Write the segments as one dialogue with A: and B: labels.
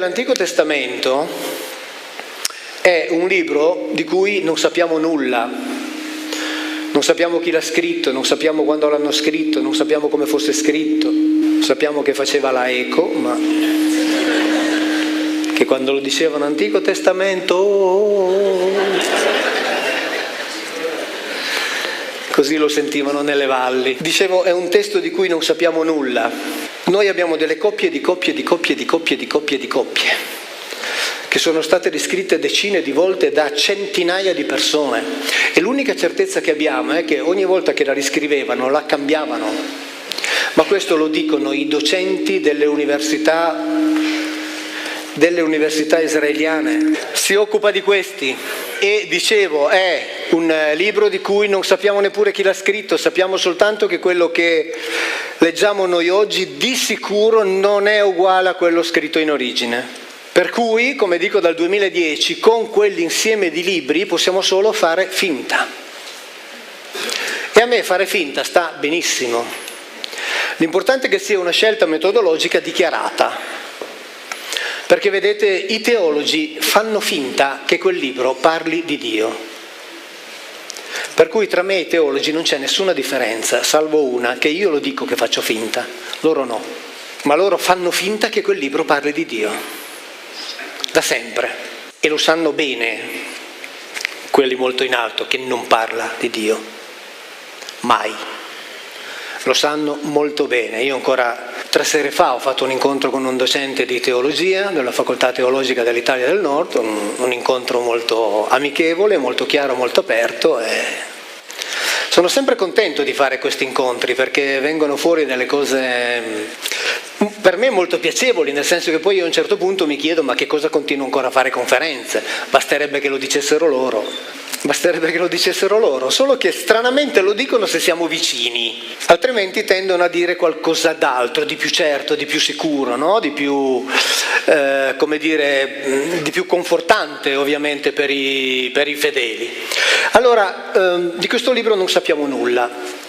A: l'Antico Testamento è un libro di cui non sappiamo nulla. Non sappiamo chi l'ha scritto, non sappiamo quando l'hanno scritto, non sappiamo come fosse scritto. Sappiamo che faceva la eco, ma che quando lo dicevano Antico Testamento, così lo sentivano nelle valli. Dicevo, è un testo di cui non sappiamo nulla. Noi abbiamo delle coppie di coppie di coppie di coppie di coppie di coppie che sono state riscritte decine di volte da centinaia di persone, e l'unica certezza che abbiamo è che ogni volta che la riscrivevano la cambiavano. Ma questo lo dicono i docenti delle università israeliane. Si occupa di questi, e dicevo, è un libro di cui non sappiamo neppure chi l'ha scritto, sappiamo soltanto che quello che leggiamo noi oggi di sicuro non è uguale a quello scritto in origine. Per cui, come dico dal 2010, con quell'insieme di libri possiamo solo fare finta. E a me fare finta sta benissimo. L'importante è che sia una scelta metodologica dichiarata. Perché vedete, i teologi fanno finta che quel libro parli di Dio. Per cui tra me e i teologi non c'è nessuna differenza, salvo una, che io lo dico che faccio finta, loro no. Ma loro fanno finta che quel libro parli di Dio. Da sempre, e lo sanno bene quelli molto in alto, che non parla di Dio, mai. Lo sanno molto bene. Io ancora 3 sere fa ho fatto un incontro con un docente di teologia della Facoltà Teologica dell'Italia del Nord, un incontro molto amichevole, molto chiaro, molto aperto, e sono sempre contento di fare questi incontri perché vengono fuori delle cose per me molto piacevoli, nel senso che poi io a un certo punto mi chiedo ma che cosa continuo ancora a fare conferenze? Basterebbe che lo dicessero loro, solo che stranamente lo dicono se siamo vicini, altrimenti tendono a dire qualcosa d'altro, di più certo, di più sicuro, no? Di più, di più confortante ovviamente per i fedeli. Allora, di questo libro non sappiamo nulla.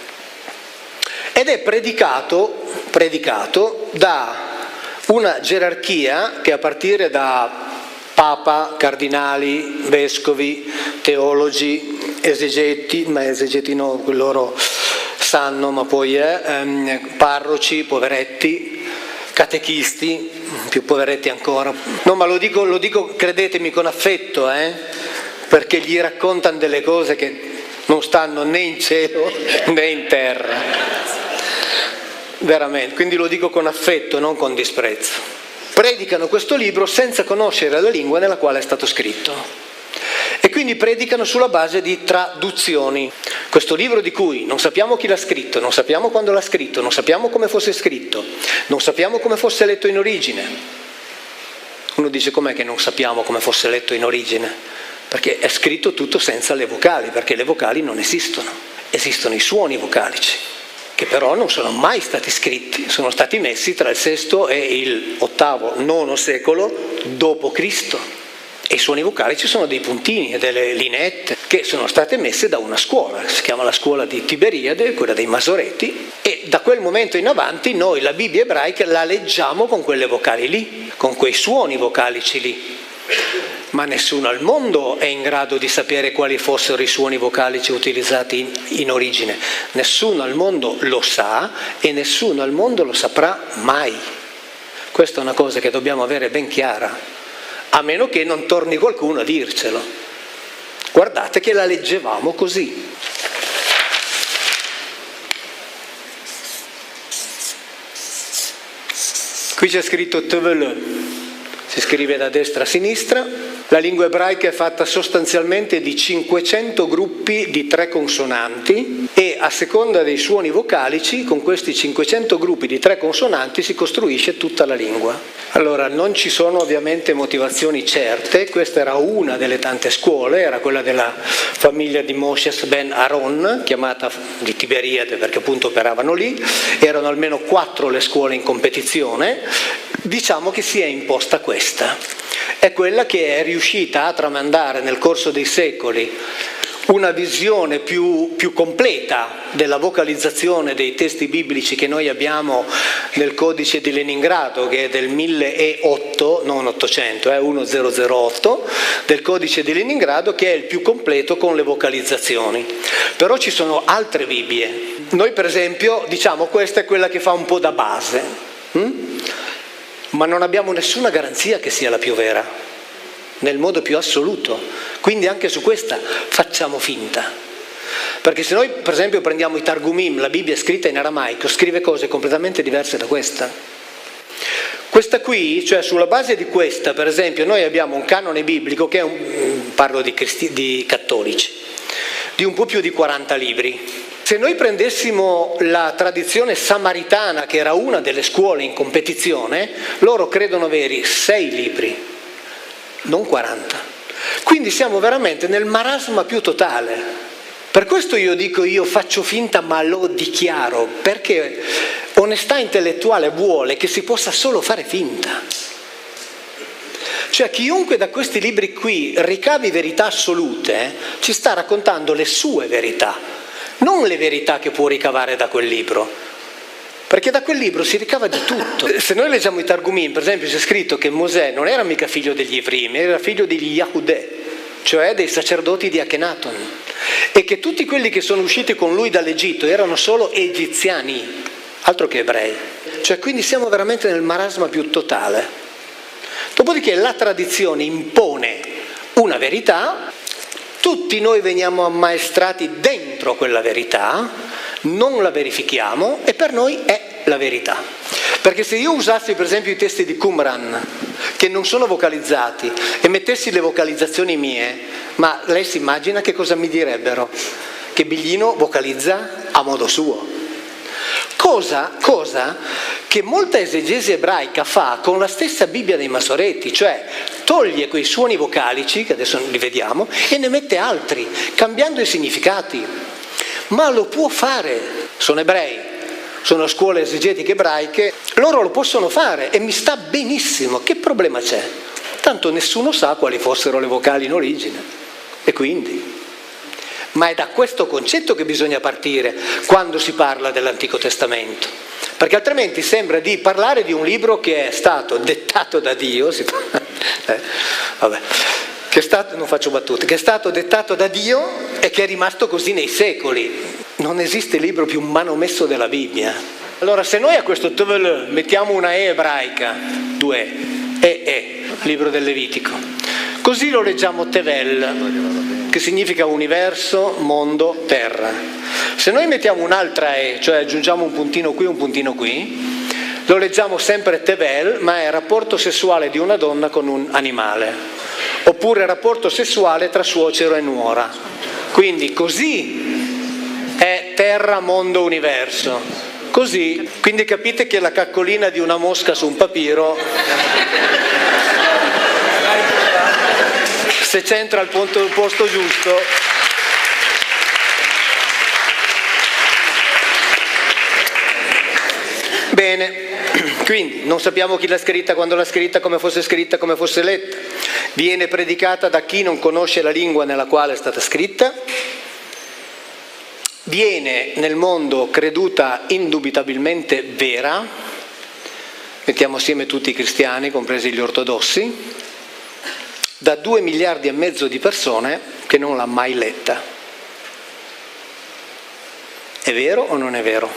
A: Ed è predicato da una gerarchia che a partire da papa, cardinali, vescovi, teologi, esegeti no, loro sanno, ma poi parroci, poveretti, catechisti, più poveretti ancora. No, ma lo dico credetemi con affetto, perché gli raccontano delle cose che non stanno né in cielo né in terra. Veramente, quindi lo dico con affetto, non con disprezzo. Predicano questo libro senza conoscere la lingua nella quale è stato scritto. E quindi predicano sulla base di traduzioni. Questo libro di cui non sappiamo chi l'ha scritto, non sappiamo quando l'ha scritto, non sappiamo come fosse scritto, non sappiamo come fosse letto in origine. Uno dice com'è che non sappiamo come fosse letto in origine? Perché è scritto tutto senza le vocali, perché le vocali non esistono. Esistono i suoni vocalici, che però non sono mai stati scritti, sono stati messi tra il VI e il VIII-IX secolo dopo Cristo. E i suoni vocalici sono dei puntini e delle lineette che sono state messe da una scuola, si chiama la scuola di Tiberiade, quella dei Masoreti, e da quel momento in avanti noi la Bibbia ebraica la leggiamo con quelle vocali lì, con quei suoni vocalici lì. Ma nessuno al mondo è in grado di sapere quali fossero i suoni vocalici utilizzati in origine. Nessuno al mondo lo sa e nessuno al mondo lo saprà mai. Questa è una cosa che dobbiamo avere ben chiara, a meno che non torni qualcuno a dircelo. Guardate che la leggevamo così. Qui c'è scritto Tevele, si scrive da destra a sinistra. La lingua ebraica è fatta sostanzialmente di 500 gruppi di 3 consonanti e a seconda dei suoni vocalici, con questi 500 gruppi di 3 consonanti si costruisce tutta la lingua. Allora, non ci sono ovviamente motivazioni certe, questa era una delle tante scuole, era quella della famiglia di Moshe ben Aaron, chiamata di Tiberiade perché appunto operavano lì, erano almeno 4 le scuole in competizione, diciamo che si è imposta questa. È quella che è riuscita a tramandare nel corso dei secoli una visione più completa della vocalizzazione dei testi biblici che noi abbiamo nel codice di Leningrado, che è del 1008, non 800, 1008, del codice di Leningrado, che è il più completo con le vocalizzazioni. Però ci sono altre Bibbie. Noi per esempio diciamo questa è quella che fa un po' da base, ma non abbiamo nessuna garanzia che sia la più vera, nel modo più assoluto. Quindi anche su questa facciamo finta. Perché se noi per esempio prendiamo i Targumim, la Bibbia è scritta in aramaico, scrive cose completamente diverse da questa. Questa qui, cioè sulla base di questa, per esempio, noi abbiamo un canone biblico che è parlo di cattolici, di un po' più di 40 libri. Se noi prendessimo la tradizione samaritana, che era una delle scuole in competizione, loro credono avere 6 libri, non 40. Quindi siamo veramente nel marasma più totale. Per questo io dico io faccio finta ma lo dichiaro, perché onestà intellettuale vuole che si possa solo fare finta. Cioè chiunque da questi libri qui ricavi verità assolute ci sta raccontando le sue verità, non le verità che può ricavare da quel libro. Perché da quel libro si ricava di tutto. Se noi leggiamo i Targumim, per esempio, c'è scritto che Mosè non era mica figlio degli Evrim, era figlio degli Yahudè, cioè dei sacerdoti di Akhenaton, e che tutti quelli che sono usciti con lui dall'Egitto erano solo egiziani, altro che ebrei. Cioè quindi siamo veramente nel marasma più totale. Dopodiché la tradizione impone una verità, tutti noi veniamo ammaestrati dentro quella verità, non la verifichiamo e per noi è la verità. Perché se io usassi per esempio i testi di Qumran, che non sono vocalizzati, e mettessi le vocalizzazioni mie, ma lei si immagina che cosa mi direbbero? Che Biglino vocalizza a modo suo. Cosa che molta esegesi ebraica fa con la stessa Bibbia dei Masoretti, cioè toglie quei suoni vocalici, che adesso li vediamo, e ne mette altri, cambiando i significati. Ma lo può fare, sono ebrei, sono scuole esegetiche ebraiche, loro lo possono fare e mi sta benissimo, che problema c'è? Tanto nessuno sa quali fossero le vocali in origine, e quindi... Ma è da questo concetto che bisogna partire quando si parla dell'Antico Testamento, perché altrimenti sembra di parlare di un libro che è stato dettato da Dio, che è stato, non faccio battute, che è stato dettato da Dio e che è rimasto così nei secoli. Non esiste libro più manomesso della Bibbia. Allora se noi a questo Tevel mettiamo una E ebraica, 2 libro del Levitico, così lo leggiamo Tevel, che significa universo, mondo, terra. Se noi mettiamo un'altra E, cioè aggiungiamo un puntino qui, lo leggiamo sempre Tevel, ma è rapporto sessuale di una donna con un animale, oppure rapporto sessuale tra suocero e nuora. Quindi così è terra, mondo, universo. Così, quindi capite che la caccolina di una mosca su un papiro, se c'entra al posto giusto, bene, quindi non sappiamo chi l'ha scritta, quando l'ha scritta, come fosse letta, viene predicata da chi non conosce la lingua nella quale è stata scritta, viene nel mondo creduta indubitabilmente vera, mettiamo assieme tutti i cristiani, compresi gli ortodossi, da 2 miliardi e mezzo di persone che non l'ha mai letta. È vero o non è vero?